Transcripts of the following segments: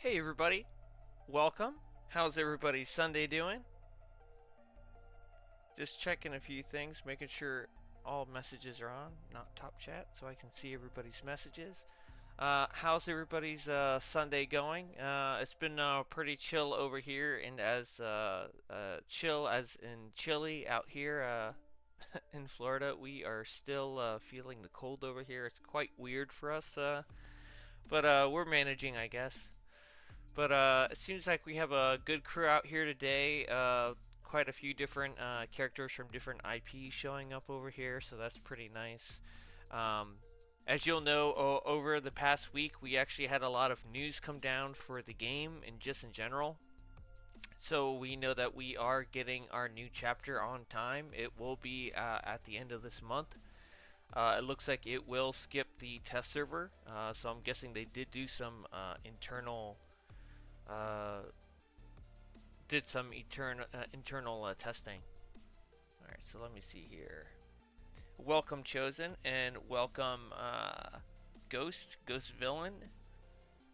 Hey everybody, welcome. How's everybody's Sunday doing? Just checking a few things, making sure all messages are on, not top chat, so I can see everybody's messages. How's everybody's Sunday going? It's been pretty chill over here, and as chill as in chilly out here in Florida. We are still feeling the cold over here. It's quite weird for us, but we're managing, I guess. But it seems like we have a good crew out here today. Quite a few different characters from different IPs showing up over here, so that's pretty nice. As you'll know, over the past week, we actually had a lot of news come down for the game and just in general. So we know that we are getting our new chapter on time. It will be at the end of this month. It looks like it will skip the test server, so I'm guessing they did do some internal internal testing. All right, so let me see here. Welcome Chosen and welcome Ghost Villain.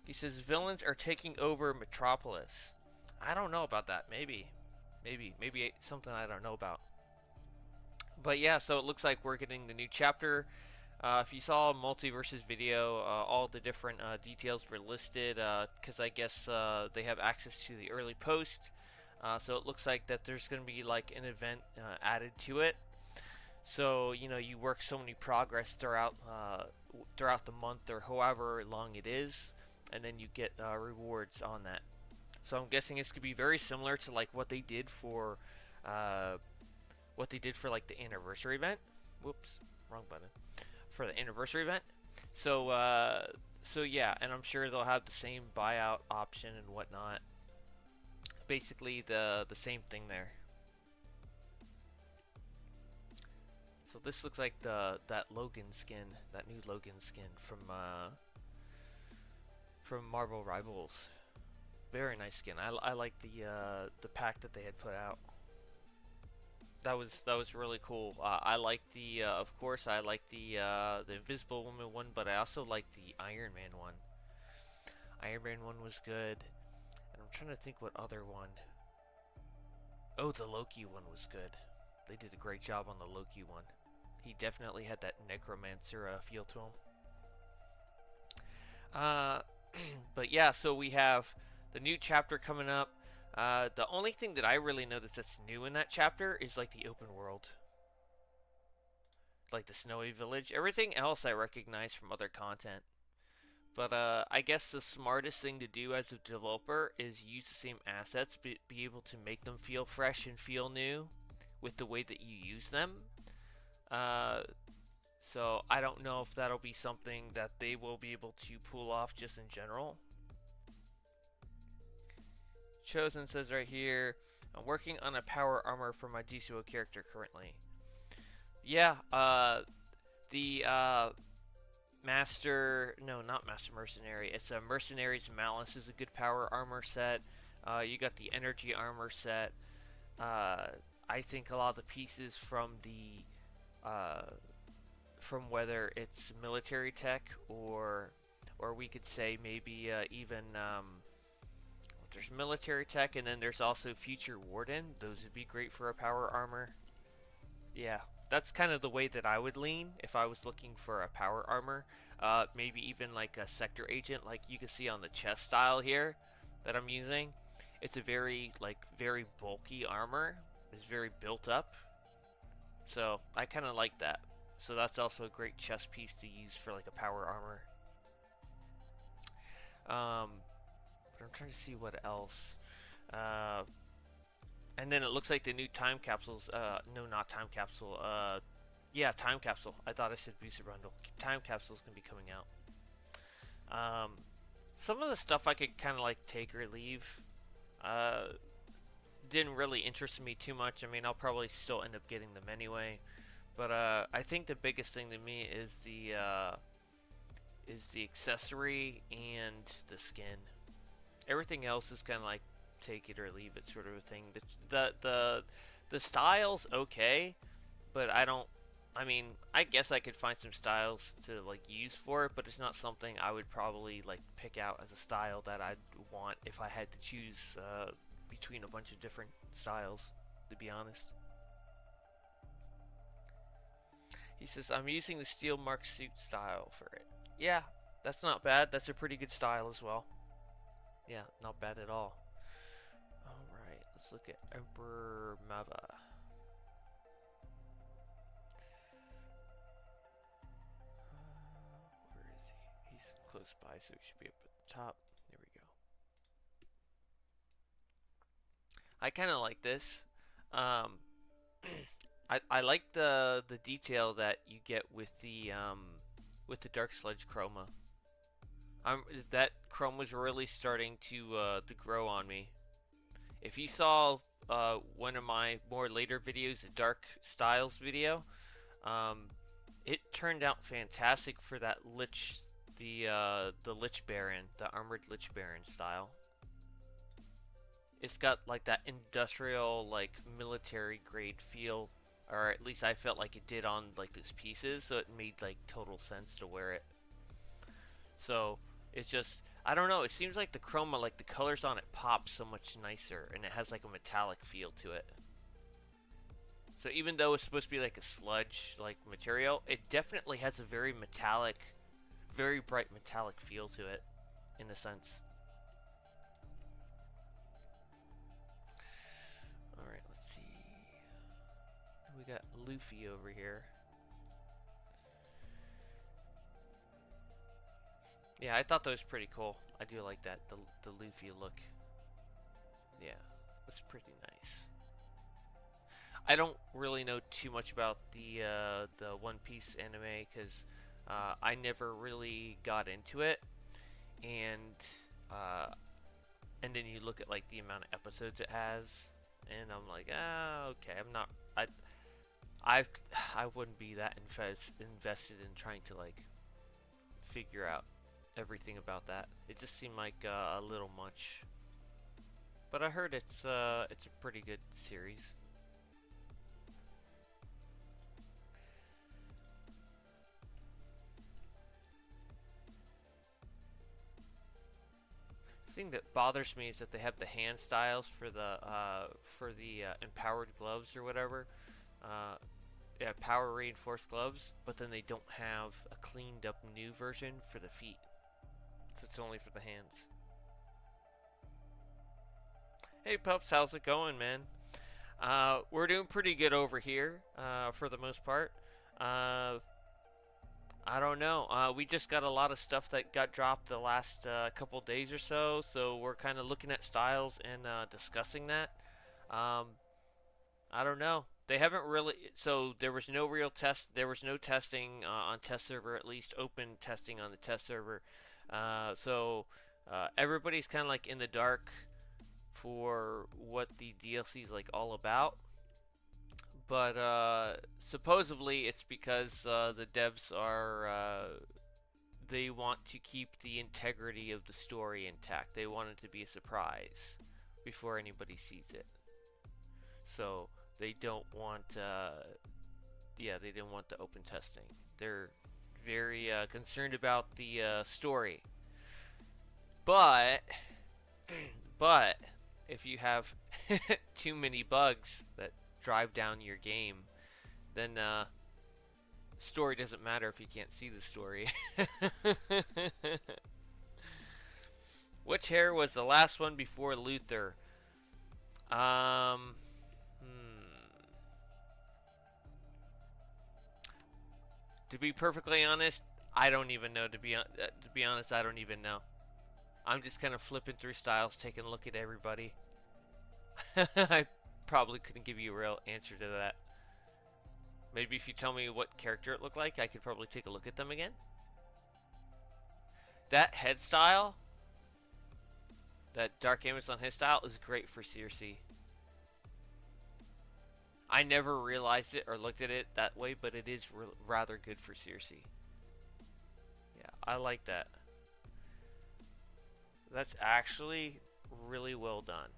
He says villains are taking over Metropolis. I don't know about that. Maybe something I don't know about. But yeah, so it looks like we're getting the new chapter. If you saw Multiverse's video, all the different details were listed because I guess they have access to the early post. So it looks like that there's going to be like an event added to it. So you work so many progress throughout the month or however long it is, and then you get rewards on that. So I'm guessing it's going to be very similar to like what they did for like the anniversary event. Whoops, wrong button. For the anniversary event. So yeah, and I'm sure they'll have the same buyout option and whatnot. Basically the same thing there. So this looks like that Logan skin, that new Logan skin from Marvel Rivals. Very nice skin. I like the pack that they had put out. That was really cool. I like the of course I like the Invisible Woman one, but I also like the Iron Man one. Iron Man one was good, and I'm trying to think what other one. Oh, the Loki one was good. They did a great job on the Loki one. He definitely had that necromancer feel to him. But yeah, so we have the new chapter coming up. The only thing that I really noticed that's new in that chapter is like the open world. Like the snowy village. Everything else I recognize from other content. But I guess the smartest thing to do as a developer is use the same assets, but be able to make them feel fresh and feel new with the way that you use them. So I don't know if that'll be something that they will be able to pull off just in general. Chosen says right here, I'm working on a power armor for my DCUO character currently. Yeah, the not Master Mercenary. It's a Mercenary's Malice is a good power armor set. You got the energy armor set. I think a lot of the pieces from the from whether it's military tech or we could say maybe even there's military tech, and then there's also Future Warden. Those would be great for a power armor. Yeah, that's kind of the way that I would lean if I was looking for a power armor. Maybe even like a Sector Agent, like you can see on the chest style here that I'm using. It's a very bulky armor. It's very built up. So I kind of like that. So that's also a great chest piece to use for like a power armor. But I'm trying to see what else. And then it looks like the new time capsules. No, not time capsule. Yeah, time capsule. I thought I said booster bundle. Time capsules can be coming out. Some of the stuff I could kind of like take or leave. Didn't really interest me too much. I mean, I'll probably still end up getting them anyway. But I think the biggest thing to me is the accessory and the skin. Everything else is kind of like take it or leave it sort of a thing. The style's okay, but I don't I mean, I guess I could find some styles to like use for it, but it's not something I would probably like pick out as a style that I'd want if I had to choose between a bunch of different styles, to be honest. He says, I'm using the steel mark suit style for it. Yeah, that's not bad. That's a pretty good style as well. Yeah, not bad at all. Alright, let's look at Emperor Mava. Where is he? He's close by, so he should be up at the top. There we go. I kind of like this. Um, I like the detail that you get with the dark sludge chroma. That chrome was really starting to grow on me. If you saw one of my more later videos, a Dark Styles video, um, it turned out fantastic for that the Lich Baron, the armored Lich Baron style. It's got like that industrial, like military grade feel, or at least I felt like it did on like those pieces, so it made like total sense to wear it. So it's just, I don't know, it seems like the chroma, like the colors on it pop so much nicer, and it has like a metallic feel to it. So even though it's supposed to be like a sludge like material, it definitely has a very metallic, very bright metallic feel to it, in a sense. Alright, let's see. We got Luffy over here. Yeah, I thought that was pretty cool. I do like that, the Luffy look. Yeah, that's pretty nice. I don't really know too much about the One Piece anime because I never really got into it, and uh, and then you look at like the amount of episodes it has, and I'm like, ah, okay, I'm not, I I wouldn't be that invested in trying to like figure out everything about that. It just seemed like a little much, but I heard it's a pretty good series. The thing that bothers me is that they have the hand styles for the empowered gloves or whatever, uh, yeah, power reinforced gloves, but then they don't have a cleaned up new version for the feet, so it's only for the hands. Hey pups, how's it going, man? We're doing pretty good over here, for the most part. Uh, I don't know. We just got a lot of stuff that got dropped the last couple days or so, so we're kind of looking at styles and discussing that. Um, I don't know. They haven't really. So there was no real test. There was no testing on test server, at least open testing on the test server. So everybody's kind of like in the dark for what the DLC is like all about. But supposedly it's because the devs are they want to keep the integrity of the story intact. They want it to be a surprise before anybody sees it. So they don't want yeah, they didn't want the open testing. They're very concerned about the story. But but if you have too many bugs that drive down your game, then story doesn't matter if you can't see the story. Which hair was the last one before Luther? Um, To be perfectly honest, I don't even know. To be honest, I don't even know. I'm just kind of flipping through styles, taking a look at everybody. I probably couldn't give you a real answer to that. Maybe if you tell me what character it looked like, I could probably take a look at them again. That head style, that Dark Amazon head style, is great for Circe. I never realized it or looked at it that way, but it is rather good for Circe. Yeah, I like that. That's actually really well done.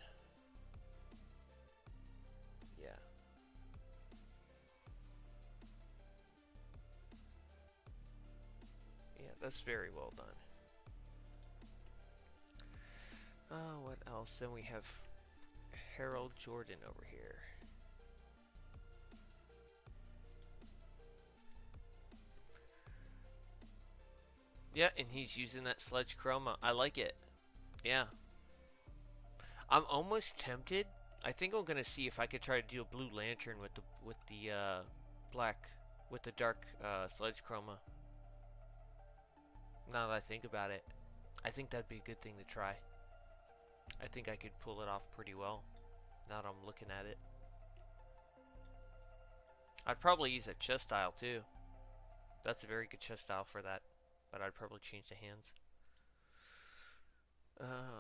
Yeah. That's very well done. What else? Then we have Harold Jordan over here. Yeah, and he's using that sludge chroma. I like it. Yeah. I'm almost tempted. I think I'm gonna see if I could try to do a blue lantern with the black with the dark sludge chroma. Now that I think about it, I think that'd be a good thing to try. I think I could pull it off pretty well. Now that I'm looking at it, I'd probably use a chest style too. That's a very good chest style for that, but I'd probably change the hands.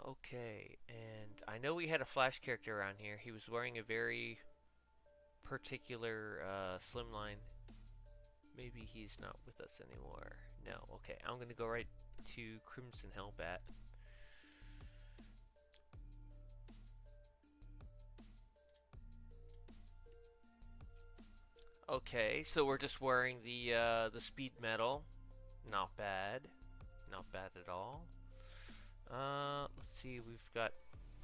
Okay, and I know we had a Flash character around here. He was wearing a very particular slimline. Maybe he's not with us anymore. No, okay, I'm gonna go right to Crimson Hellbat. Okay, so we're just wearing the speed metal. Not bad. Not bad at all. Let's see, we've got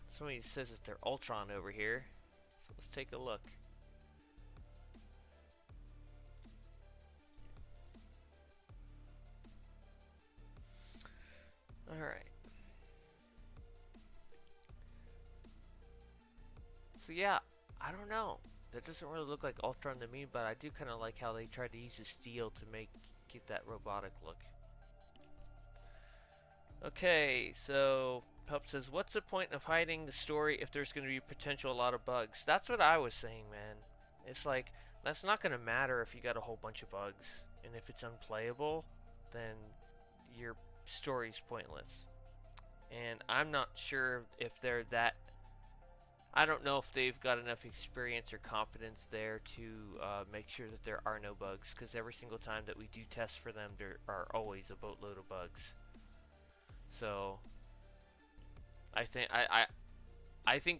somebody says that they're Ultron over here. So let's take a look. Alright. So yeah, I don't know. That doesn't really look like Ultron to me, but I do kind of like how they tried to use the steel to get that robotic look. Okay, so Pup says, what's the point of hiding the story if there's going to be potential a lot of bugs? That's what I was saying, man. It's like, that's not going to matter if you got a whole bunch of bugs. And if it's unplayable, then your story's pointless. And I'm not sure if they're that... I don't know if they've got enough experience or competence there to make sure that there are no bugs. Because every single time that we do tests for them, there are always a boatload of bugs. So I think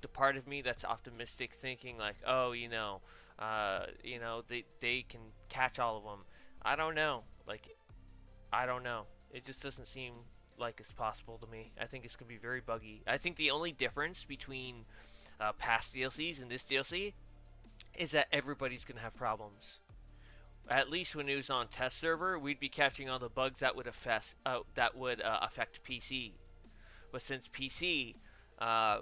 the part of me that's optimistic, thinking like, oh, they can catch all of them. I don't know. Like, I don't know. It just doesn't seem like it's possible to me. I think it's gonna be very buggy. I think the only difference between past DLCs and this DLC is that everybody's gonna have problems. At least when it was on test server, we'd be catching all the bugs that would affect PC. But since PC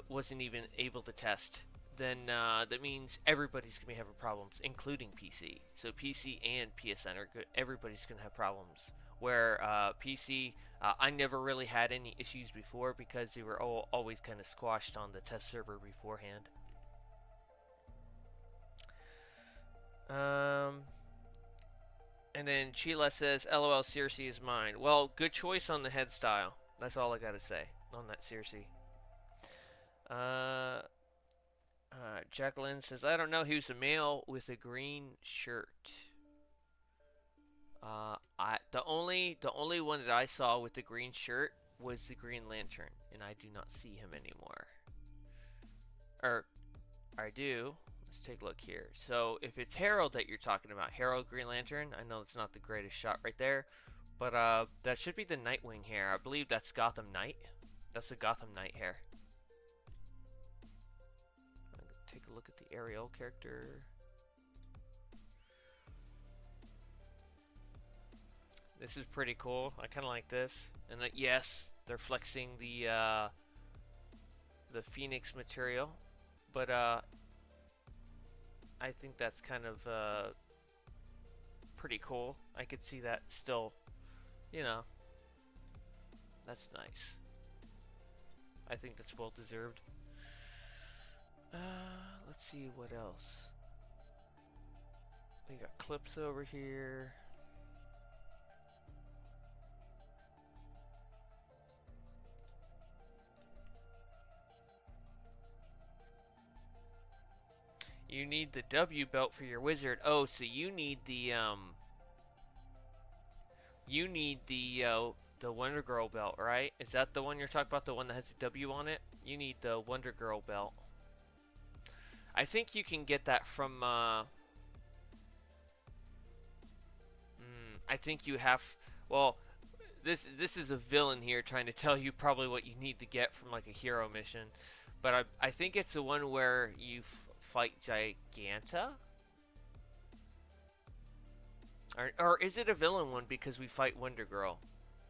wasn't even able to test, then that means everybody's gonna be having problems, including PC. So PC and PSN are good. Everybody's gonna have problems. Where PC, I never really had any issues before because they were always kind of squashed on the test server beforehand. And then Sheila says, LOL, Circe is mine. Well, good choice on the head style. That's all I gotta say on that Circe. Jacqueline says, I don't know, he was a male with a green shirt. The only one that I saw with the green shirt was the Green Lantern, and I do not see him anymore. Or, I do. Let's take a look here. So, if it's Harold that you're talking about, Harold Green Lantern, I know it's not the greatest shot right there, but that should be the Nightwing hair. I believe that's Gotham Knight. That's the Gotham Knight hair. I'm gonna take a look at the Ariel character. This is pretty cool. I kind of like this. And that, yes, they're flexing the Phoenix material, but I think that's kind of pretty cool. I could see that still, that's nice. I think that's well deserved. Let's see what else. We got clips over here. You need the W belt for your wizard. Oh, so you need the Wonder Girl belt, right? Is that the one you're talking about? The one that has a W on it? You need the Wonder Girl belt. I think you can get that from I think you have, well, this is a villain here trying to tell you probably what you need to get from like a hero mission, but I think it's the one where you fight Giganta, or is it a villain one because we fight Wonder Girl?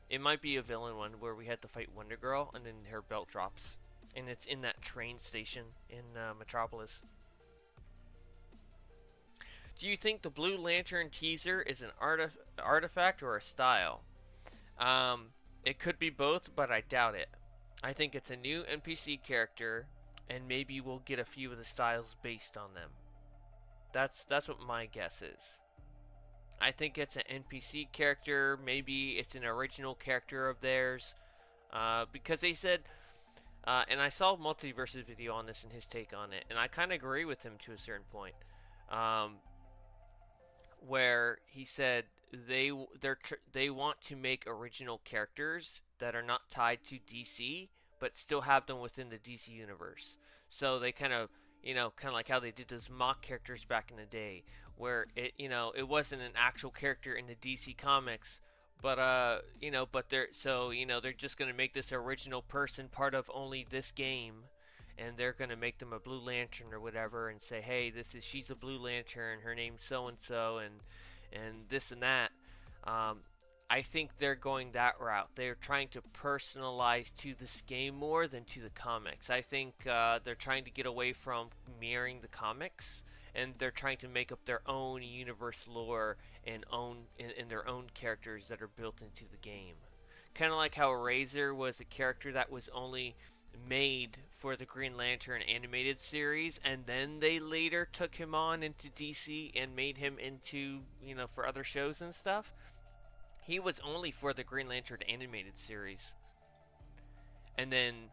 It might be a villain one where we had to fight Wonder Girl and then her belt drops, and it's in that train station in Metropolis. Do you think the Blue Lantern teaser is an artifact or a style? It could be both, but I doubt it. I think it's a new NPC character, and maybe we'll get a few of the styles based on them. That's what my guess is. I think it's an NPC character. Maybe it's an original character of theirs, because they said, and I saw Multiverse's video on this and his take on it, and I kind of agree with him to a certain point. Where he said they want to make original characters that are not tied to DC, but still have them within the DC universe. So they kind of like how they did those mock characters back in the day, where it wasn't an actual character in the DC comics, but they're just gonna make this original person part of only this game, and they're gonna make them a Blue Lantern or whatever, and say, hey, she's a Blue Lantern, her name's so and so, and this and that. I think they're going that route. They're trying to personalize to this game more than to the comics. I think they're trying to get away from mirroring the comics, and they're trying to make up their own universe lore and their own characters that are built into the game. Kind of like how Razor was a character that was only made for the Green Lantern animated series, and then they later took him on into DC and made him into, for other shows and stuff. He was only for the Green Lantern animated series, and then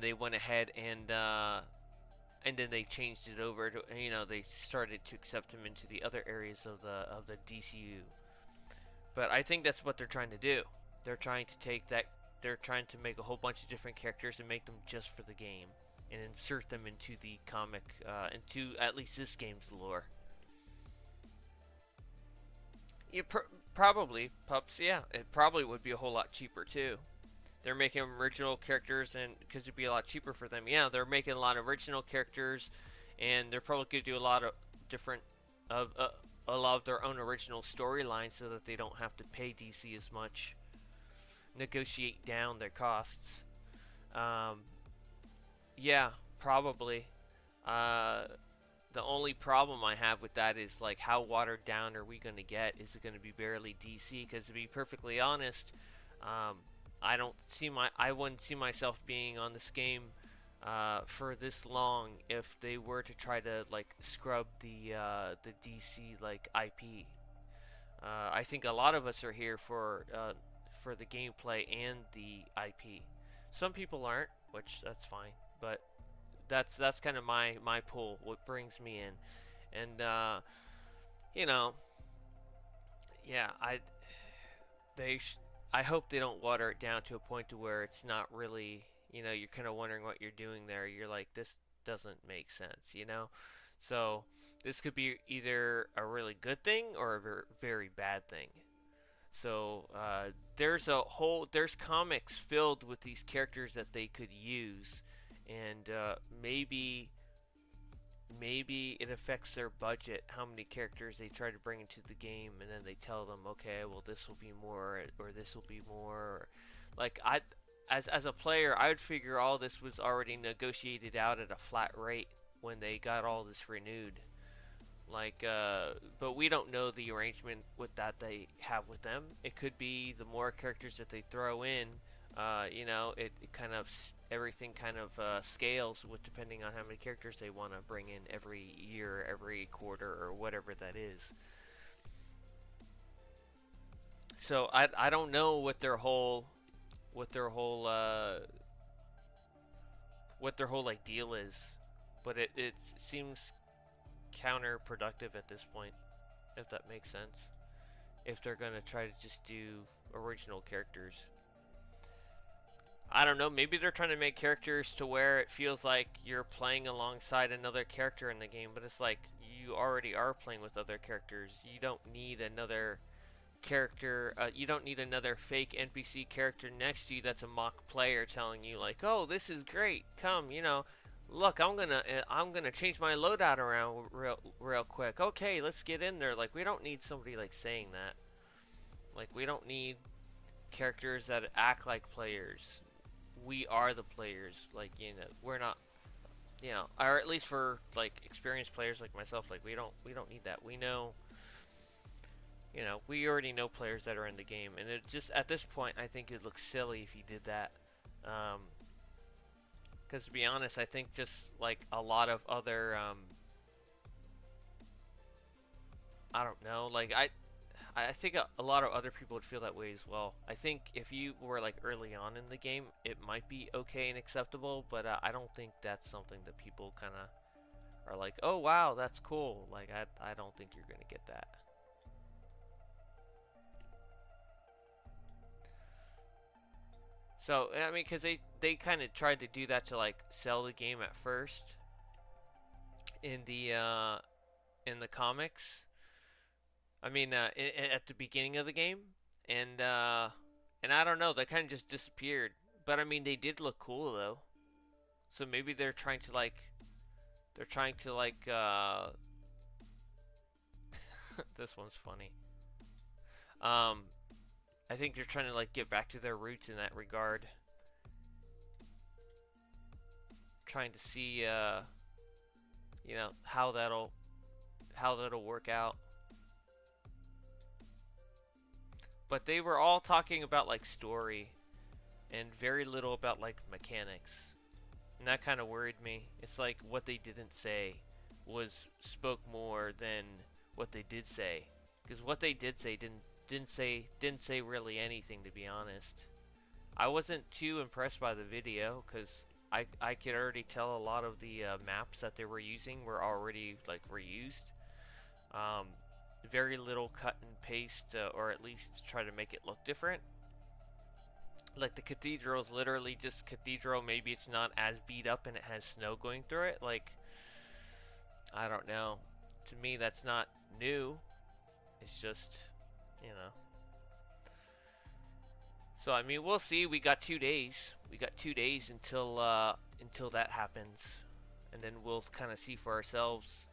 they went ahead and then they changed it over to, they started to accept him into the other areas of the DCU. But I think that's what they're trying to do. They're trying to take that. They're trying to make a whole bunch of different characters and make them just for the game, and insert them into the comic, into at least this game's lore. Yeah, probably, pups. Yeah, it probably would be a whole lot cheaper too. They're making original characters, and because it'd be a lot cheaper for them. Yeah, they're making a lot of original characters, and they're probably going to do a lot of different a lot of their own original storylines, so that they don't have to pay DC as much. Negotiate down their costs. Yeah, probably. The only problem I have with that is, like, how watered down are we going to get? Is it going to be barely DC? Because to be perfectly honest, I wouldn't see myself being on this game for this long if they were to try to, like, scrub the DC, like, IP. I think a lot of us are here for the gameplay and the IP. Some people aren't, which that's fine, but that's kind of my pull, what brings me in. And yeah, I hope they don't water it down to a point to where it's not really, you're kind of wondering what you're doing there. You're like, this doesn't make sense, So this could be either a really good thing or a very, very bad thing. So there's comics filled with these characters that they could use, and maybe it affects their budget, how many characters they try to bring into the game, and then they tell them, okay, well, this will be more, or this will be more. Or, like, as a player, I would figure all this was already negotiated out at a flat rate when they got all this renewed. Like, but we don't know the arrangement with that they have with them. It could be the more characters that they throw in, it kind of, everything kind of scales with depending on how many characters they want to bring in every year, every quarter, or whatever that is. So I don't know what their whole like deal is, but it seems counterproductive at this point, if that makes sense. If they're gonna try to just do original characters, I don't know, maybe they're trying to make characters to where it feels like you're playing alongside another character in the game, but it's like you already are playing with other characters. You don't need another character. You don't need another fake NPC character next to you that's a mock player telling you like, "Oh, this is great. Come, look, I'm gonna change my loadout around real quick. Okay, let's get in there." Like, we don't need somebody like saying that. Like, we don't need characters that act like players. We are the players. Like, we're not, or at least for like experienced players like myself. Like, we don't need that. We know. We already know players that are in the game, and it just at this point, I think it looks silly if you did that. Because to be honest, I think just like a lot of other, I don't know, like I think a lot of other people would feel that way as well. I think if you were like early on in the game, it might be okay and acceptable, but I don't think that's something that people kind of are like, oh wow, that's cool. Like I don't think you're gonna get that. So I mean, because they kind of tried to do that to like sell the game at first in the comics. I mean, at the beginning of the game, and I don't know, they kind of just disappeared. But I mean, they did look cool though. So maybe they're trying to like this one's funny. Um, I think they're trying to like get back to their roots in that regard. Trying to see how that'll work out. But they were all talking about like story and very little about like mechanics. And that kind of worried me. It's like what they didn't say spoke more than what they did say. Because what they did say didn't say really anything, to be honest. I wasn't too impressed by the video because I could already tell a lot of the maps that they were using were already like reused. Um, Very little cut and paste, or at least try to make it look different. Like the cathedral is literally just cathedral. Maybe it's not as beat up and it has snow going through it. Like, I don't know. To me, that's not new. It's just, you know. So I mean, we'll see. We got 2 days. We got 2 days until that happens, and then we'll kind of see for ourselves.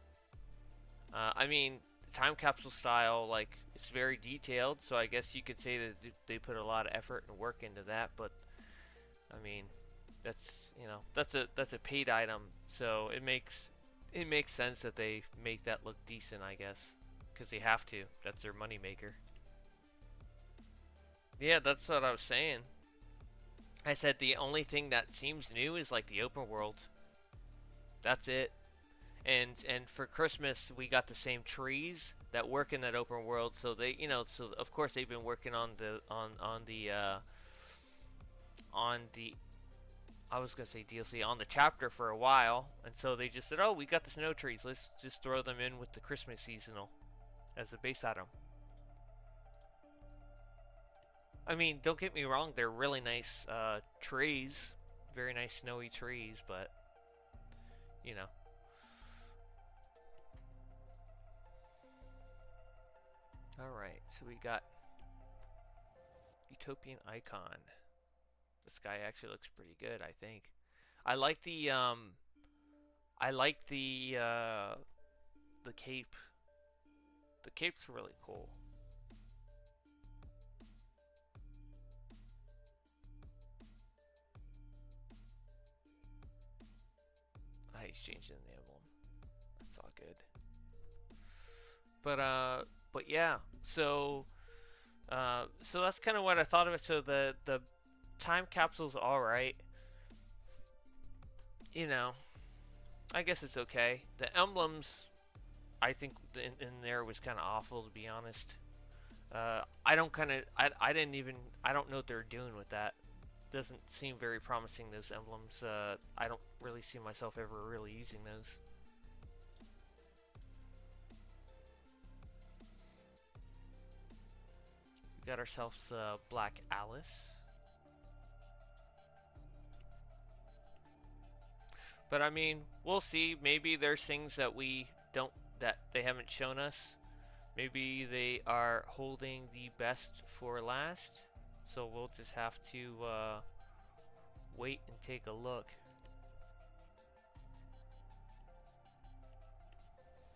I mean, time capsule style, like, it's very detailed, so I guess you could say that they put a lot of effort and work into that. But I mean, that's a paid item, so it makes sense that they make that look decent, I guess, because they have to. That's their moneymaker. Yeah, that's what I was saying. I said the only thing that seems new is like the open world. That's it. And for Christmas we got the same trees that work in that open world. So so of course they've been working on the I was gonna say DLC on the chapter for a while, and so they just said, oh, we got the snow trees. Let's just throw them in with the Christmas seasonal as a base item. I mean, don't get me wrong, they're really nice trees, very nice snowy trees, but you know. Alright, so we got Utopian Icon. This guy actually looks pretty good, I think. I like the the cape. The cape's really cool. He's changing the emblem. That's all good. But yeah. So that's kind of what I thought of it. So the time capsule's all right. I guess it's okay. The emblems, I think in there was kind of awful, to be honest. I don't know what they're doing with that. Doesn't seem very promising, those emblems. I don't really see myself ever really using those. We got ourselves Black Alice. But I mean, we'll see. Maybe there's things that we don't, that they haven't shown us Maybe they are holding the best for last, so we'll just have to wait and take a look.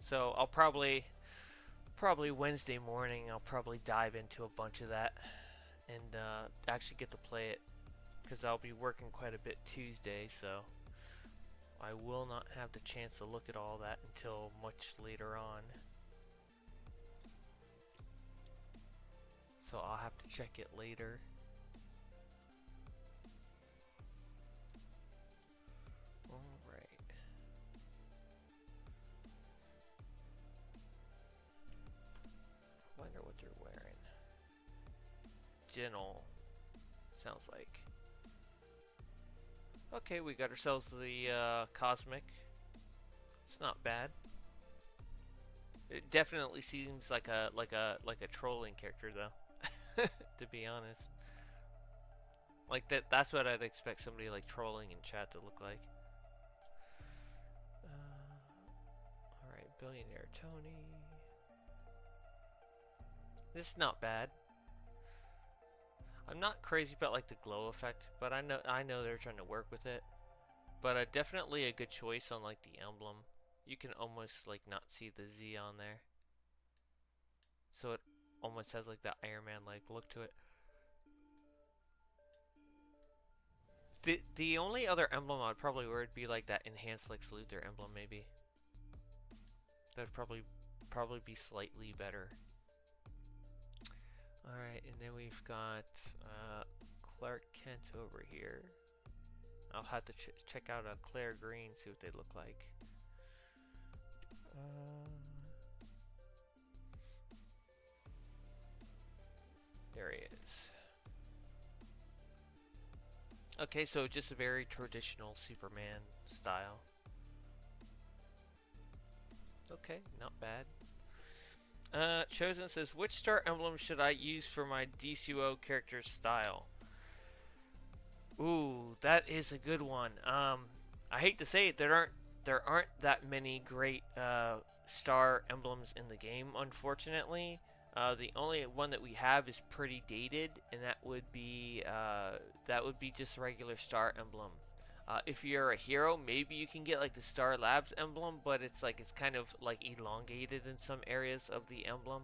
So I'll probably Wednesday morning I'll probably dive into a bunch of that and actually get to play it, because I'll be working quite a bit Tuesday, so I will not have the chance to look at all that until much later on. So I'll have to check it later. Alright. Wonder what they're wearing. Gentle. Sounds like. Okay, we got ourselves the cosmic. It's not bad. It definitely seems like a trolling character though. To be honest. Like that's what I'd expect somebody like trolling in chat to look like. Alright, Billionaire Tony. This is not bad. I'm not crazy about like the glow effect, but I know they're trying to work with it. But definitely a good choice on like the emblem. You can almost like not see the Z on there, so it almost has like that Iron Man like look to it. The only other emblem I'd probably wear would be like that enhanced Lex Luthor emblem maybe. That'd probably be slightly better. Alright, and then we've got Clark Kent over here. I'll have to check out a Claire Green, see what they look like. There he is. Okay, so just a very traditional Superman style. Okay, not bad. Chosen says, which star emblem should I use for my DCUO character style? Ooh, that is a good one. I hate to say it, there aren't that many great star emblems in the game, unfortunately. The only one that we have is pretty dated, and that would be just a regular star emblem. If you're a hero, maybe you can get like the Star Labs emblem, but it's kind of like elongated in some areas of the emblem.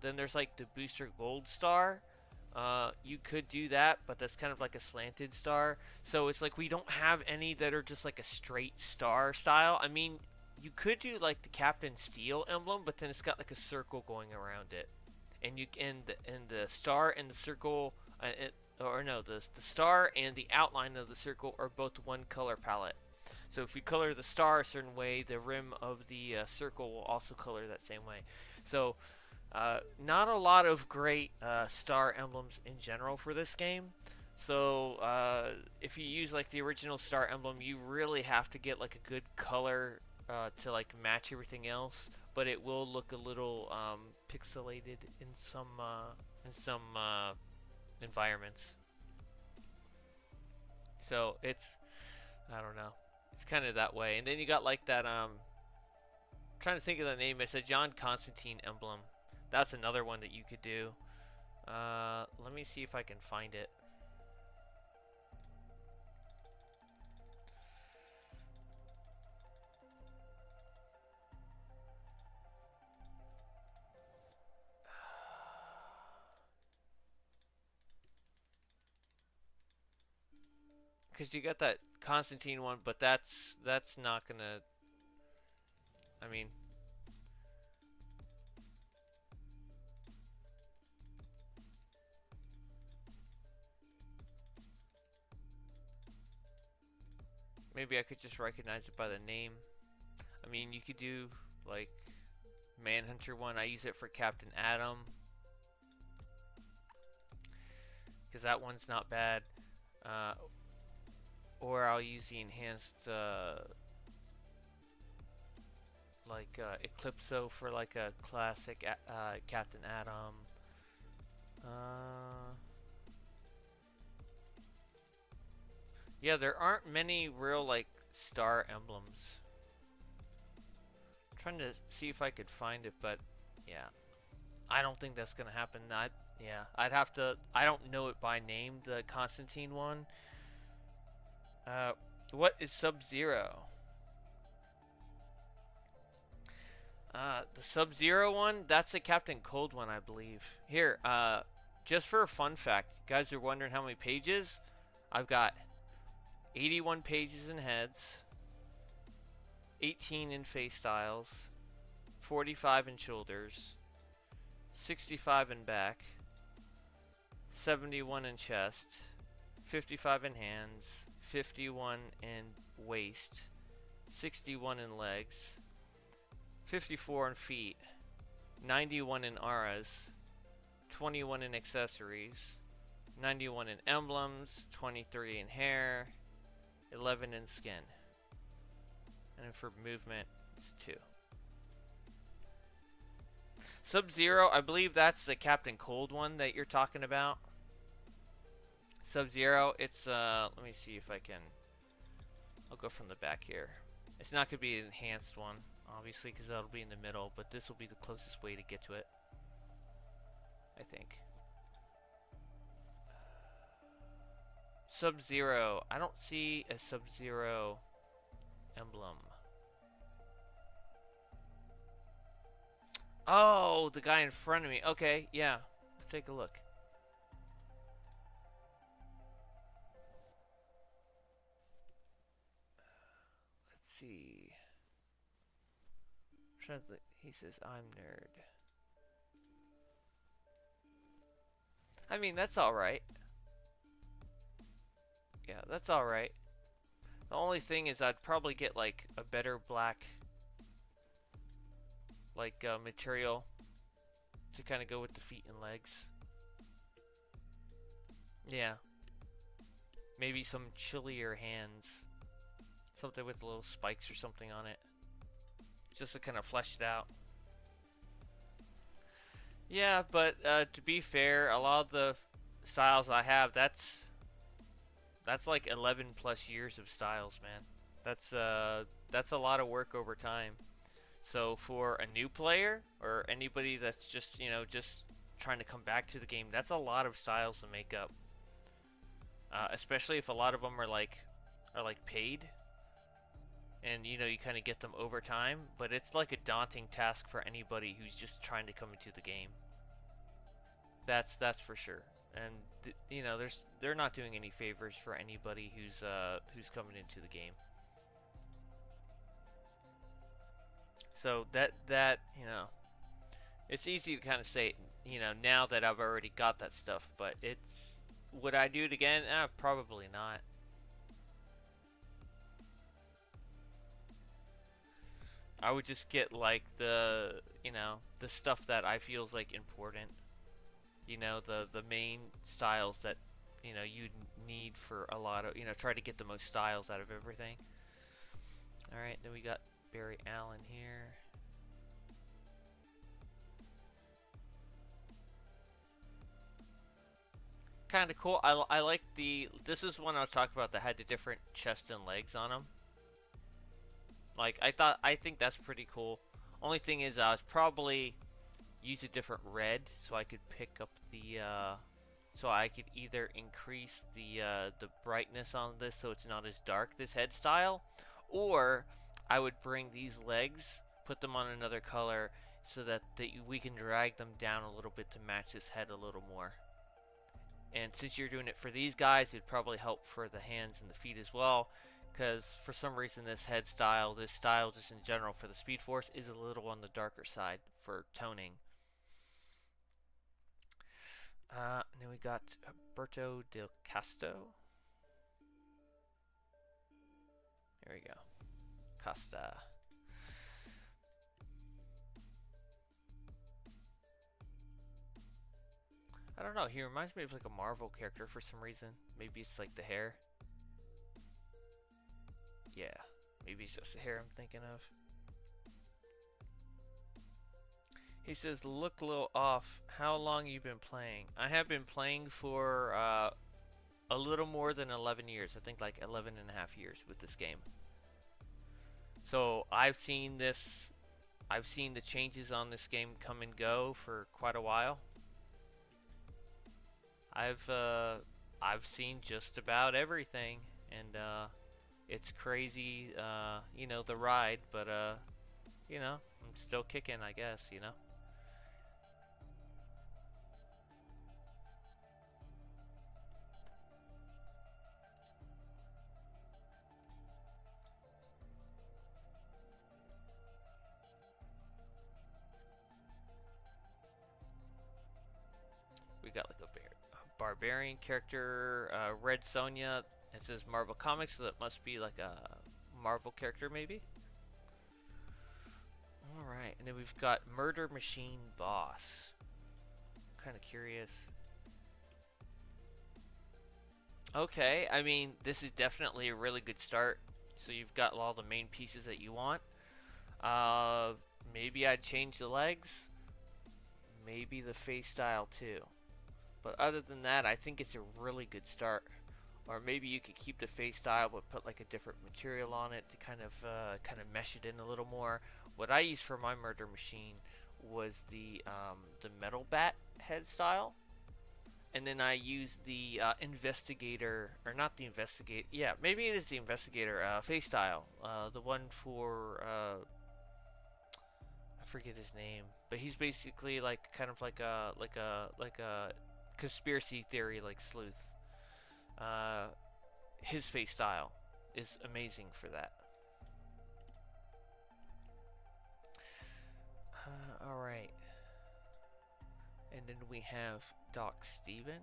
Then there's like the Booster Gold Star. You could do that, but that's kind of like a slanted star. So it's like we don't have any that are just like a straight star style. I mean, you could do like the Captain Steel emblem, but then it's got like a circle going around it, and the star and the circle, the star and the outline of the circle are both one color palette. So if we color the star a certain way, the rim of the circle will also color that same way. So not a lot of great star emblems in general for this game. So if you use like the original star emblem, you really have to get like a good color to like match everything else. But it will look a little pixelated in some environments. So it's, I don't know, it's kind of that way. And then you got like that I'm trying to think of the name. It's a John Constantine emblem. That's another one that you could do. Let me see if I can find it. Because you got that Constantine one, but that's not gonna, I mean, maybe I could just recognize it by the name. I mean, you could do like Manhunter one. I use it for Captain Atom, because that one's not bad. Or I'll use the enhanced like Eclipso for like a classic Captain Atom. Yeah, there aren't many real like star emblems. I'm trying to see if I could find it, but Yeah. I don't think that's gonna happen. Yeah, I'd have to. I don't know it by name. The Constantine one. Uh, what is Sub-Zero? The Sub-Zero one. That's the Captain Cold one, I believe. Here. Just for a fun fact, you guys are wondering how many pages? I've got 81 pages in heads, 18 in face styles, 45 in shoulders, 65 in back, 71 in chest, 55 in hands, 51 in waist, 61 in legs, 54 in feet, 91 in auras, 21 in accessories, 91 in emblems, 23 in hair, 11 in skin. And for movement, it's 2. Sub-Zero, I believe that's the Captain Cold one that you're talking about. Sub-Zero, it's, let me see if I can, I'll go from the back here. It's not going to be an enhanced one, obviously, because that'll be in the middle, but this will be the closest way to get to it, I think. Sub-Zero, I don't see a Sub-Zero emblem. Oh, the guy in front of me. Okay, yeah. Let's take a look. Let's see. He says, I'm nerd. I mean, that's alright. Yeah, that's alright. The only thing is I'd probably get like a better black material to kind of go with the feet and legs. Yeah. Maybe some chillier hands. Something with little spikes or something on it. Just to kind of flesh it out. Yeah, but to be fair, a lot of the styles I have, that's like 11 plus years of styles, man. That's a lot of work over time. So for a new player or anybody that's just, you know, just trying to come back to the game, that's a lot of styles to make up. Especially if a lot of them are like paid, and you know you kind of get them over time. But it's like a daunting task for anybody who's just trying to come into the game. That's for sure. And you know, they're not doing any favors for anybody who's coming into the game. So that you know, it's easy to kind of say, you know, now that I've already got that stuff, but would I do it again? Probably not. I would just get like the, you know, the stuff that I feel is like important. You know, the main styles that, you know, you need for a lot of, you know, try to get the most styles out of everything. Alright, then we got Barry Allen here. Kind of cool. I like this is one I was talking about that had the different chest and legs on them. Like, I think that's pretty cool. Only thing is I would probably use a different red so I could pick up the, so I could either increase the brightness on this so it's not as dark, this head style, or I would bring these legs, put them on another color so that we can drag them down a little bit to match this head a little more. And since you're doing it for these guys, it'd probably help for the hands and the feet as well, because for some reason this head style, this style just in general for the Speed Force is a little on the darker side for toning. And then we got Alberto Del Casto. There we go. Costa. I don't know, he reminds me of like a Marvel character for some reason. Maybe it's like the hair. Yeah, maybe it's just the hair I'm thinking of. He says, look a little off. How long you been playing? I have been playing for a little more than 11 years. I think like 11 and a half years with this game. So I've seen this I've seen the changes on this game come and go for quite a while. I've seen just about everything, and it's crazy, you know, the ride, but you know, I'm still kicking, I guess, you know. We got like a barbarian character, Red Sonja. It says Marvel Comics, so that must be like a Marvel character, maybe. All right, and then we've got Murder Machine Boss. Kind of curious. Okay, I mean, this is definitely a really good start. So you've got all the main pieces that you want. Uh, Maybe I'd change the legs. Maybe the face style too. But other than that, I think it's a really good start. Or maybe you could keep the face style but put like a different material on it to kind of mesh it in a little more. What I used for my murder machine was the metal bat head style, and then I used the investigator, or not the investigator. Yeah, maybe it is the investigator face style. The one for I forget his name, but he's basically like kind of like a conspiracy theory like sleuth. His face style is amazing for that. All right, and then we have Doc Steven.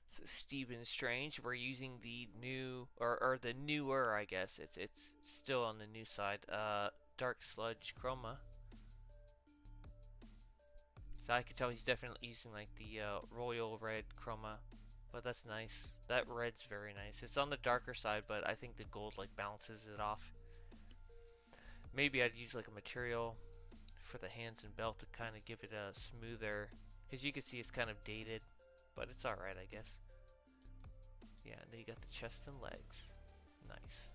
So Stephen Strange. We're using the new, or the newer, I guess. It's still on the new side. Dark Sludge Chroma. So I can tell he's definitely using like the royal red chroma, but that's nice. That red's very nice. It's on the darker side, but I think the gold like balances it off. Maybe I'd use like a material for the hands and belt to kind of give it a smoother, because you can see it's kind of dated, but it's alright, I guess. Yeah, and then you got the chest and legs. Nice.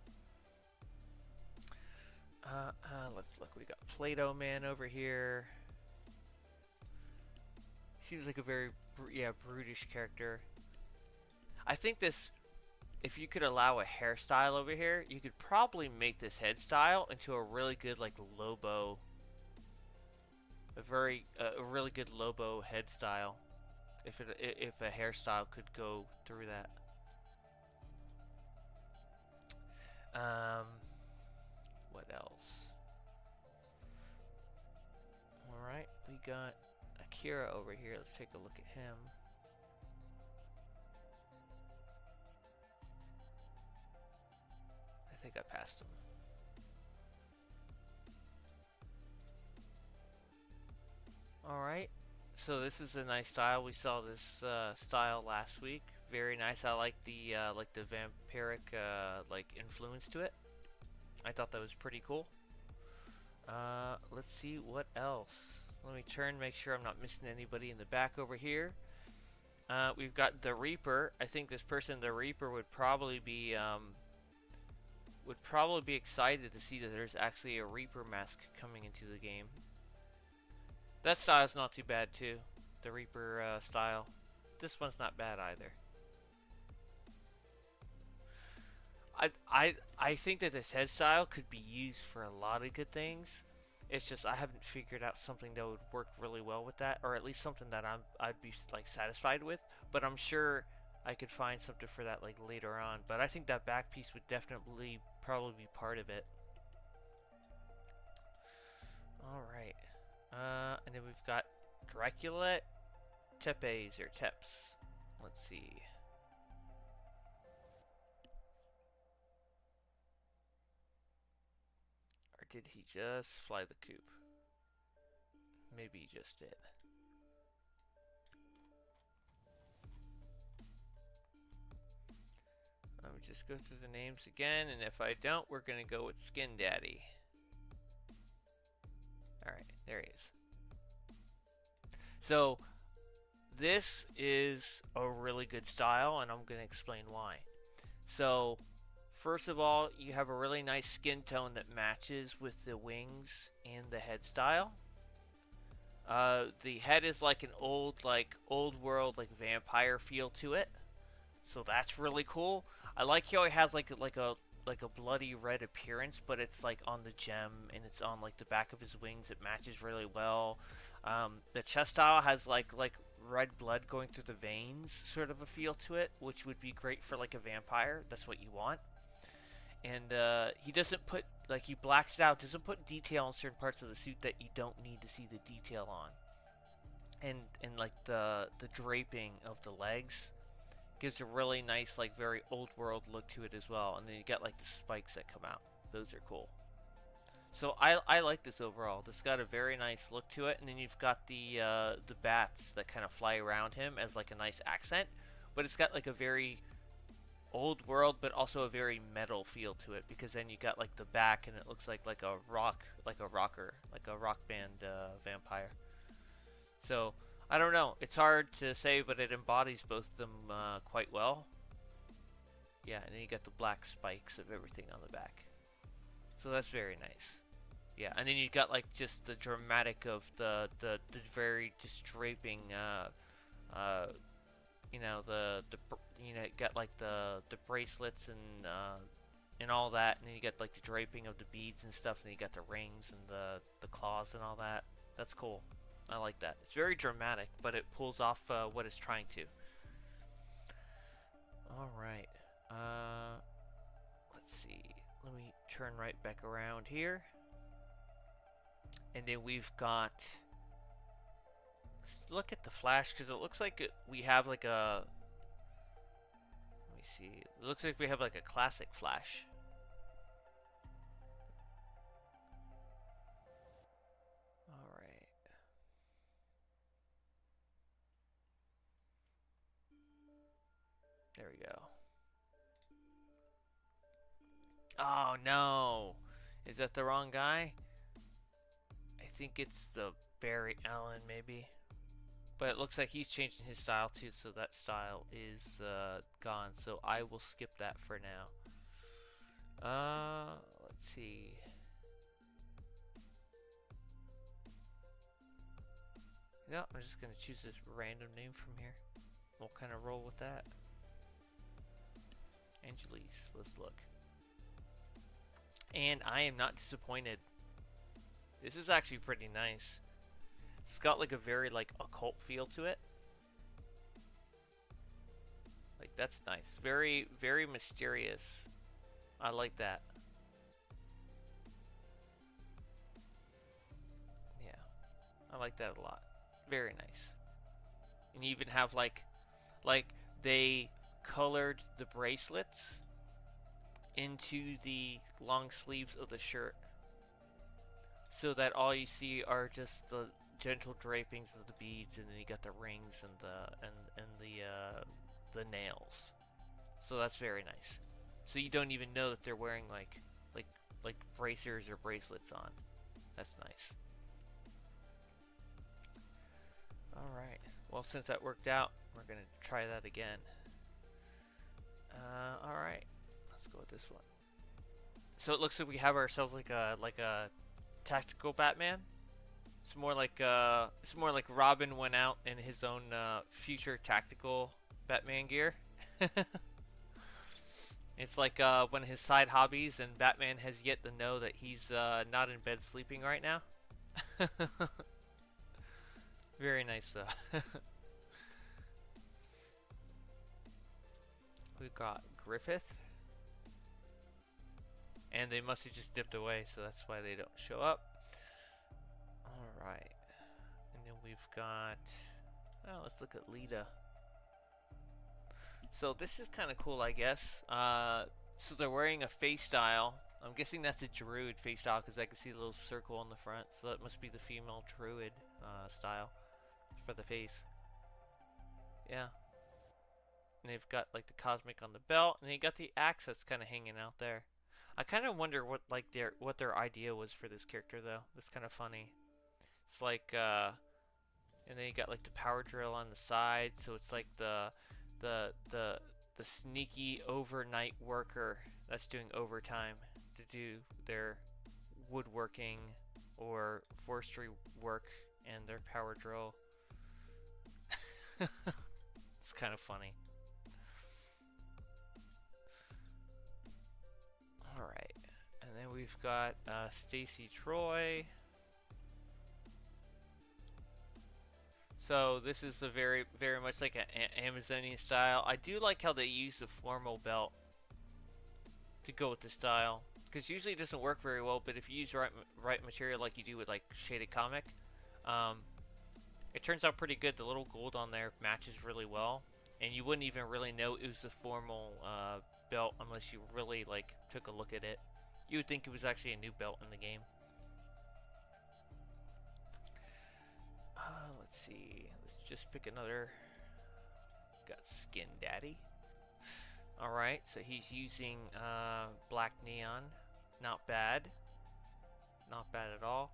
Let's look. We got Play-Doh Man over here. Seems like a very, brutish character. I think this, if you could allow a hairstyle over here, you could probably make this head style into a really good, like, Lobo. A really good Lobo head style. If a hairstyle could go through that. What else? Alright, we got Akira over here. Let's take a look at him. I think I passed him. Alright, so this is a nice style. We saw this style last week. Very nice. I like the vampiric like influence to it. I thought that was pretty cool. Let's see what else. Let me turn, make sure I'm not missing anybody in the back over here. We've got the Reaper. I think this person, the Reaper, would probably be excited to see that there's actually a Reaper mask coming into the game. That style's not too bad too. The Reaper style. This one's not bad either. I think that this head style could be used for a lot of good things. It's just I haven't figured out something that would work really well with that, or at least something that I'd be like satisfied with. But I'm sure I could find something for that like later on. But I think that back piece would definitely probably be part of it. All right, and then we've got Dracula Tepes or Teps. Let's see. Or did he just fly the coop? Maybe he just did. Let me just go through the names again, and if I don't, we're gonna go with Skin Daddy. Alright, there he is. So, this is a really good style, and I'm gonna explain why. So, First of all, you have a really nice skin tone that matches with the wings and the head style. The head is like an old world, like vampire feel to it, so that's really cool. I like how it has like a bloody red appearance, but it's like on the gem and it's on like the back of his wings. It matches really well. The chest style has like red blood going through the veins, sort of a feel to it, which would be great for like a vampire. That's what you want. And he doesn't put, like, he blacks it out, doesn't put detail on certain parts of the suit that you don't need to see the detail on. And like the draping of the legs gives a really nice, like, very old world look to it as well. And then you got like the spikes that come out. Those are cool. So I like this overall. This got a very nice look to it, and then you've got the bats that kind of fly around him as like a nice accent, but it's got like a very old world, but also a very metal feel to it, because then you got like the back, and it looks like a rocker, like a rock band vampire. So I don't know. It's hard to say, but it embodies both of them quite well. Yeah, and then you got the black spikes of everything on the back. So that's very nice. Yeah, and then you got like just the dramatic of the very just draping you know, you know, got like the bracelets and all that, and then you got like the draping of the beads and stuff, and then you got the rings and the claws and all that. That's cool. I like that. It's very dramatic, but it pulls off what it's trying to. All right. Let's see. Let me turn right back around here, and then we've got. Let's look at the flash, because it looks like we have like a. Let me see. It looks like we have like a classic flash. All right. There we go. Oh no! Is that the wrong guy? I think it's the Barry Allen, maybe. But it looks like he's changing his style too, so that style is gone. So I will skip that for now. Let's see. No, I'm just gonna choose this random name from here. We'll kind of roll with that. Angelise, let's look. And I am not disappointed. This is actually pretty nice. It's got like a very like occult feel to it. Like that's nice. Very, very mysterious. I like that. Yeah. I like that a lot. Very nice. And you even have like they colored the bracelets into the long sleeves of the shirt, so that all you see are just the gentle drapings of the beads, and then you got the rings and the nails. So that's very nice. So you don't even know that they're wearing like bracers or bracelets on. That's nice. All right. Well, since that worked out, we're gonna try that again. All right. Let's go with this one. So it looks like we have ourselves like a tactical Batman. It's more like Robin went out in his own future tactical Batman gear. It's like one of his side hobbies, and Batman has yet to know that he's not in bed sleeping right now. Very nice though. We've got Griffith. And they must have just dipped away, so that's why they don't show up. Alright. And then we've got... Oh, let's look at Lita. So this is kind of cool, I guess. So they're wearing a face style. I'm guessing that's a druid face style, because I can see the little circle on the front. So that must be the female druid style for the face. Yeah. And they've got like the cosmic on the belt, and they got the axe that's kind of hanging out there. I kind of wonder what their idea was for this character though. It's kind of funny. It's like and then you got like the power drill on the side, so it's like the sneaky overnight worker that's doing overtime to do their woodworking or forestry work and their power drill. It's kind of funny. Alright, and then we've got Stacy Troy. So this is a very much like an Amazonian style. I do like how they use the formal belt to go with the style, because usually it doesn't work very well, but if you use right material like you do with like Shaded Comic, it turns out pretty good. The little gold on there matches really well, and you wouldn't even really know it was a formal belt unless you really like took a look at it. You would think it was actually a new belt in the game. Let's see. Let's just pick another. Got Skin Daddy. Alright, so he's using black neon. Not bad. Not bad at all.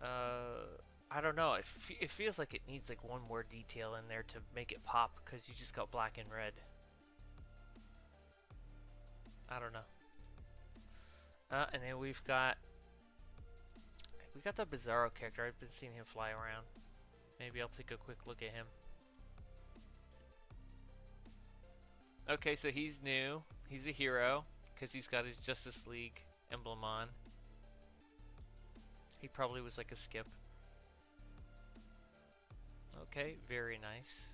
I don't know. It feels like it needs like one more detail in there to make it pop, because you just got black and red. I don't know. And then we got the Bizarro character. I've been seeing him fly around. Maybe I'll take a quick look at him. Okay, so he's new. He's a hero because he's got his Justice League emblem on. He probably was like a skip. Okay, very nice.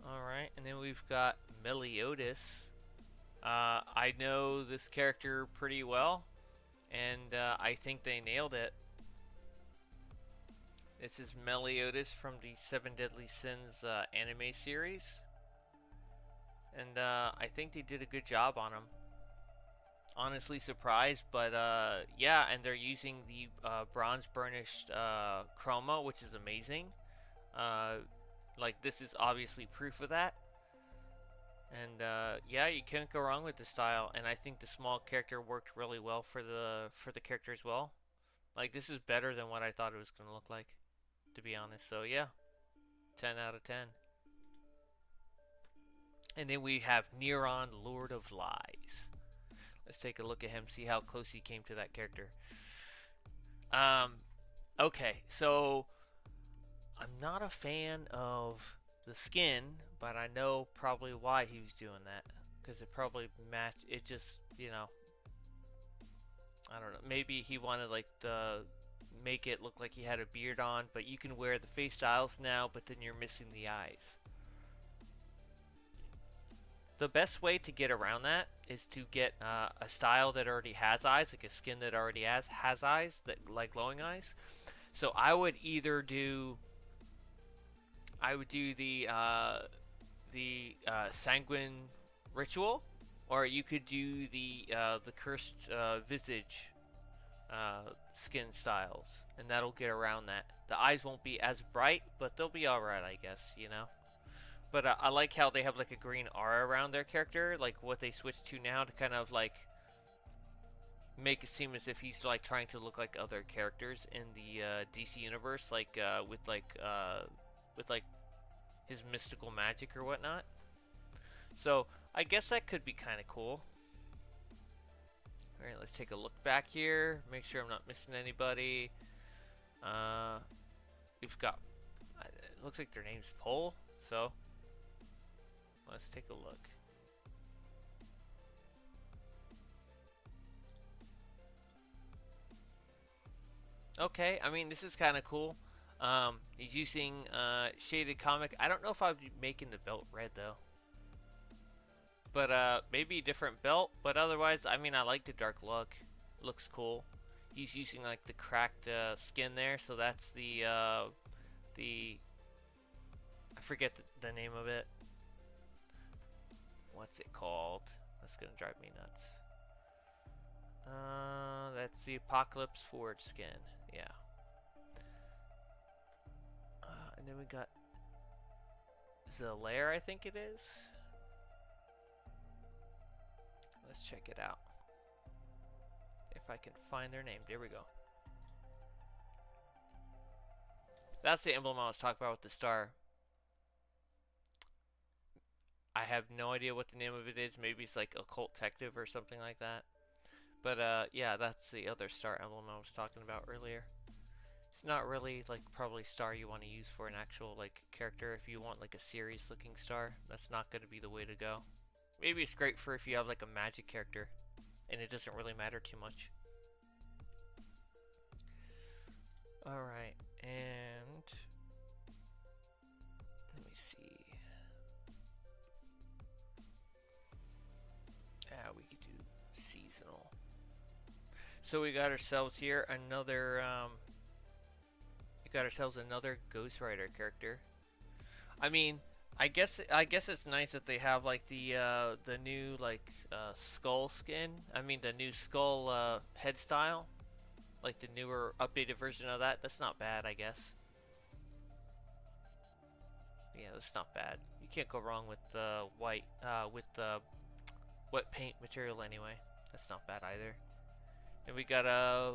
Alright, and then we've got Meliodas. I know this character pretty well, and I think they nailed it. This is Meliodas from the Seven Deadly Sins anime series. And I think they did a good job on him. Honestly surprised, but yeah, and they're using the bronze burnished chroma, which is amazing. Like, this is obviously proof of that. And yeah, you can't go wrong with the style, and I think the small character worked really well for the character as well. Like, this is better than what I thought it was going to look like, to be honest. So yeah, 10 out of 10. And then we have Neron, Lord of Lies. Let's take a look at him, see how close he came to that character. Okay, so I'm not a fan of the skin, but I know probably why he was doing that, because it probably matched. It just, you know, I don't know. Maybe he wanted like make it look like he had a beard on, but you can wear the face styles now, but then you're missing the eyes. The best way to get around that is to get a style that already has eyes, like a skin that already has eyes, that like glowing eyes. So I would either do the sanguine ritual, or you could do the cursed visage skin styles, and that'll get around that. The eyes won't be as bright, but they'll be alright, I guess, you know. But I like how they have like a green aura around their character, like what they switched to now, to kind of like make it seem as if he's like trying to look like other characters in the DC universe, like with like his mystical magic or whatnot. So I guess that could be kind of cool. All right, let's take a look back here, make sure I'm not missing anybody. We've got, it looks like their name's Pole, so let's take a look. Okay, I mean, this is kind of cool. He's using Shaded Comic. I don't know if I'd be making the belt red though, but maybe a different belt. But otherwise, I mean, I like the dark look. It looks cool. He's using like the cracked skin there, so that's the I forget the name of it. What's it called? That's gonna drive me nuts. That's the Apocalypse Forge skin. Yeah. And then we got Zelaire, I think it is. Let's check it out. If I can find their name. There we go. That's the emblem I was talking about with the star. I have no idea what the name of it is. Maybe it's like Occult Detective or something like that. But yeah, that's the other star emblem I was talking about earlier. It's not really like probably star you want to use for an actual like character. If you want like a series looking star, that's not going to be the way to go. Maybe it's great for if you have like a magic character and it doesn't really matter too much. Alright, and let me see. We could do seasonal. So we got ourselves here another Ghost Rider character. I mean, I guess it's nice that they have like the new like skull skin. I mean the new skull head style, like the newer updated version of that. That's not bad, I guess. Yeah, that's not bad. You can't go wrong with the white with the wet paint material anyway. That's not bad either. And we got a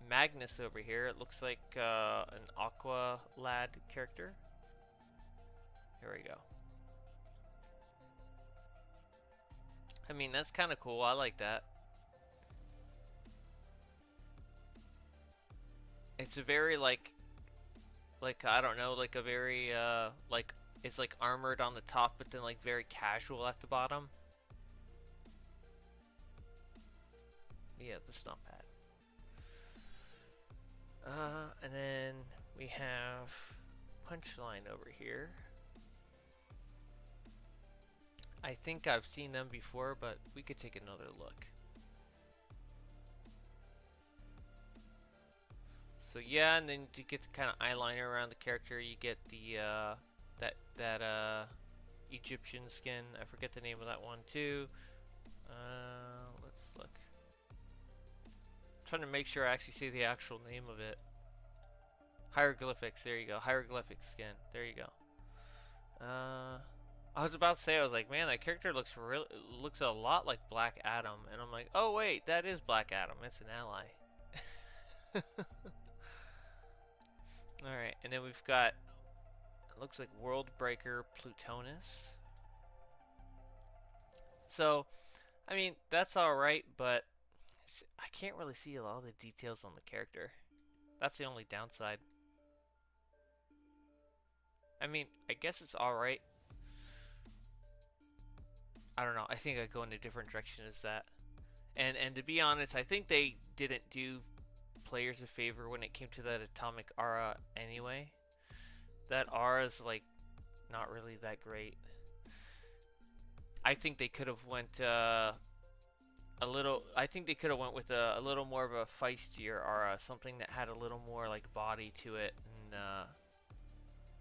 Magnus over here. It looks like an Aqua Lad character. Here we go. I mean, that's kind of cool. I like that. It's a very like I don't know, like a very like it's like armored on the top, but then like very casual at the bottom. Yeah, that's not bad. And then we have Punchline over here. I think I've seen them before, but we could take another look. So yeah, and then to get the kind of eyeliner around the character, you get the that Egyptian skin. I forget the name of that one too. Let's look. I'm trying to make sure I actually see the actual name of it. Hieroglyphics. There you go. Hieroglyphic skin. There you go. I was about to say, I was like, man, that character looks a lot like Black Adam, and I'm like, oh wait, that is Black Adam. It's an ally. Alright, and then we've got, it looks like World Breaker Plutonus. So, I mean, that's alright, but I can't really see a lot of the details on the character. That's the only downside. I mean, I guess it's alright. I don't know, I think I'd go in a different direction as that. And to be honest, I think they didn't do players a favor when it came to that atomic aura anyway. That aura is like not really that great. I think they could have went I think they could have went with a little more of a feistier aura, something that had a little more like body to it, and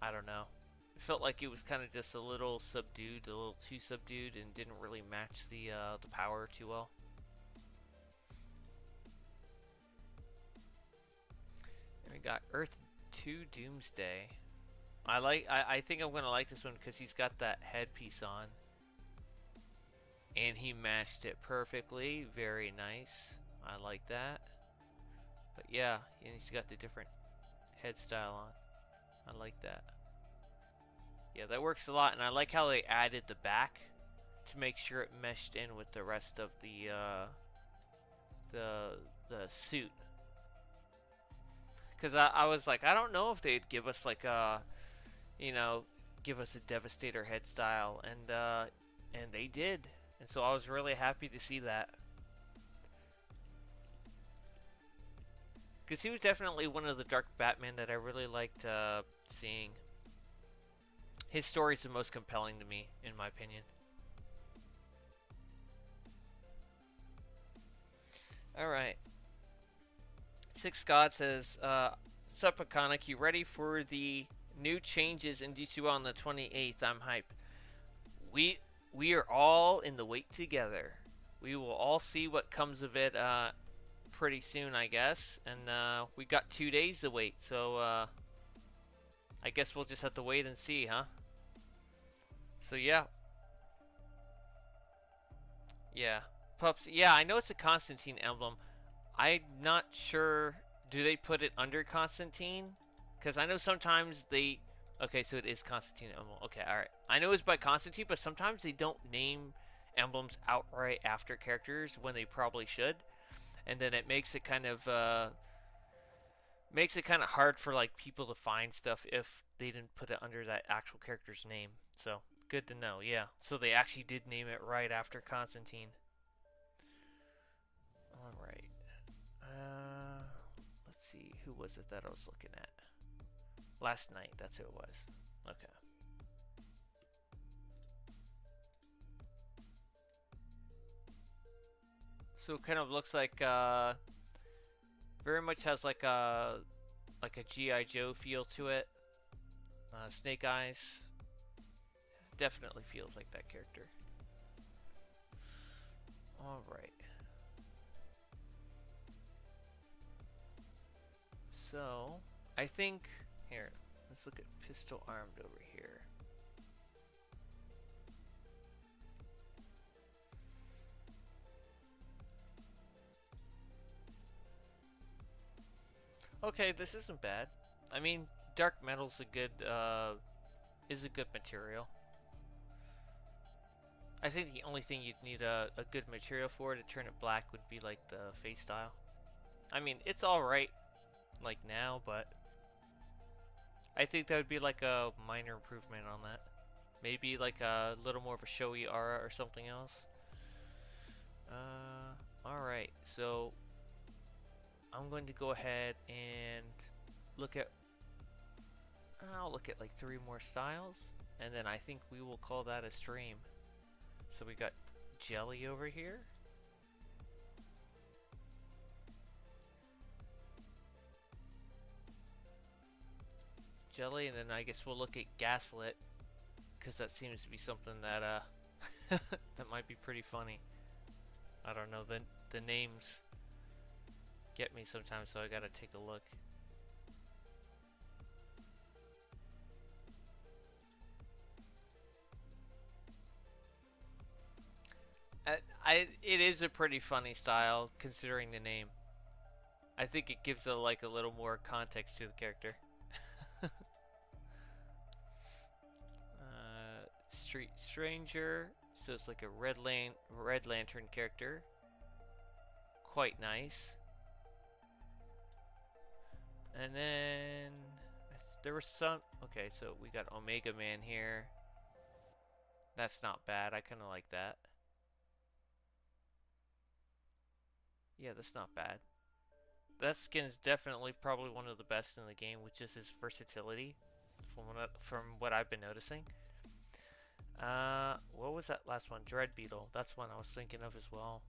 I don't know. It felt like it was kind of just a little subdued, a little too subdued, and didn't really match the power too well. And we got Earth 2 Doomsday. I think I'm gonna like this one because he's got that headpiece on. And he matched it perfectly. Very nice. I like that. But yeah, and he's got the different head style on. I like that. Yeah, that works a lot, and I like how they added the back to make sure it meshed in with the rest of the suit. Because I was like, I don't know if they'd give us like a, you know, give us a Devastator head style, and they did. And so I was really happy to see that. Because he was definitely one of the Dark Batman that I really liked seeing. His story's the most compelling to me, in my opinion. Alright. Six God says, Sup Iconic, you ready for the new changes in DCUO on the 28th? I'm hyped. We are all in the wait together. We will all see what comes of it pretty soon, I guess. And we got 2 days to wait, so I guess we'll just have to wait and see, huh? So yeah. Yeah. Pups, yeah, I know it's a Constantine emblem. I'm not sure, do they put it under Constantine? Because I know sometimes they Okay, so it is Constantine emblem. Okay, alright. I know it's by Constantine, but sometimes they don't name emblems outright after characters when they probably should. And then it makes it kind of hard for like people to find stuff if they didn't put it under that actual character's name. So good to know. Yeah. So they actually did name it right after Constantine. All right. Let's see. Who was it that I was looking at? Last night. That's who it was. Okay. So it kind of looks like very much has like a G.I. Joe feel to it. Snake Eyes definitely feels like that character. All right. So I think here. Let's look at pistol armed over here. Okay, this isn't bad. I mean, dark metal's a good material. I think the only thing you'd need a good material for to turn it black would be like the face style. I mean, it's alright like now, but I think that would be like a minor improvement on that. Maybe like a little more of a showy aura or something else. Alright, so I'm going to go ahead and I'll look at like 3 more styles, and then I think we will call that a stream. So we got Jelly over here. Jelly, and then I guess we'll look at Gaslit, because that seems to be something that that might be pretty funny. I don't know, the names get me sometimes, so I gotta take a look. It is a pretty funny style considering the name. I think it gives a little more context to the character. Street Stranger, so it's like a Red Lantern character. Quite nice. And then there was some. Okay, so we got Omega Man here. That's not bad. I kind of like that. Yeah, that's not bad. That skin is definitely probably one of the best in the game, with just his versatility, from what I've been noticing. What was that last one? Dread Beetle. That's one I was thinking of as well.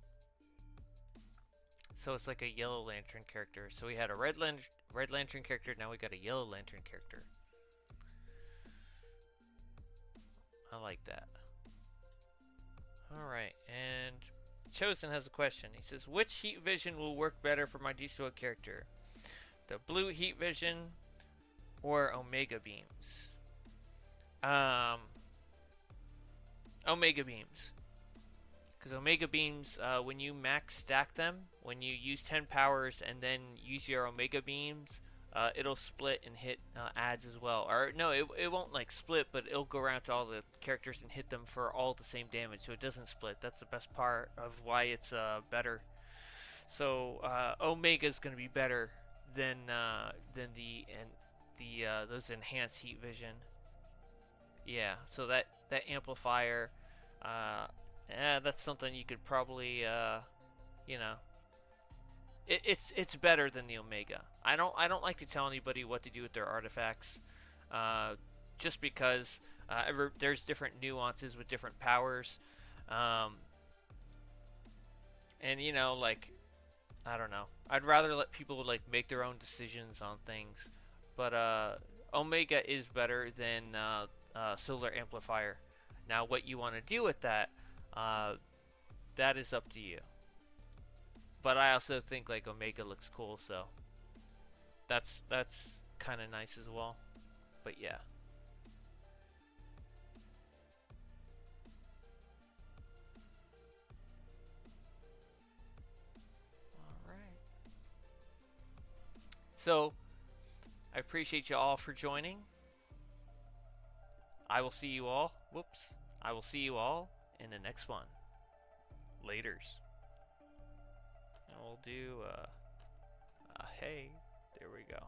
So it's like a Yellow Lantern character. So we had a Red Lantern character, now we got a Yellow Lantern character. I like that. Alright, and Chosen has a question. He says, which heat vision will work better for my DCUO character? The blue heat vision or Omega beams? Omega beams. Because Omega beams, when you max stack them, when you use 10 powers and then use your Omega beams, it'll split and hit adds as well. Or no, it won't like split, but it'll go around to all the characters and hit them for all the same damage, so it doesn't split. That's the best part of why it's better. So Omega is going to be better than those enhanced heat vision. Yeah, so that amplifier, that's something you could probably, you know, it's better than the Omega. I don't like to tell anybody what to do with their artifacts, just because there's different nuances with different powers, and you know, like, I don't know. I'd rather let people like make their own decisions on things, but Omega is better than Solar Amplifier. Now, what you want to do with that, that is up to you. But I also think like Omega looks cool, so that's kind of nice as well. But yeah. All right. So I appreciate you all for joining. I will see you all. Whoops. I will see you all in the next one. Laters. And we'll do, hey, there we go.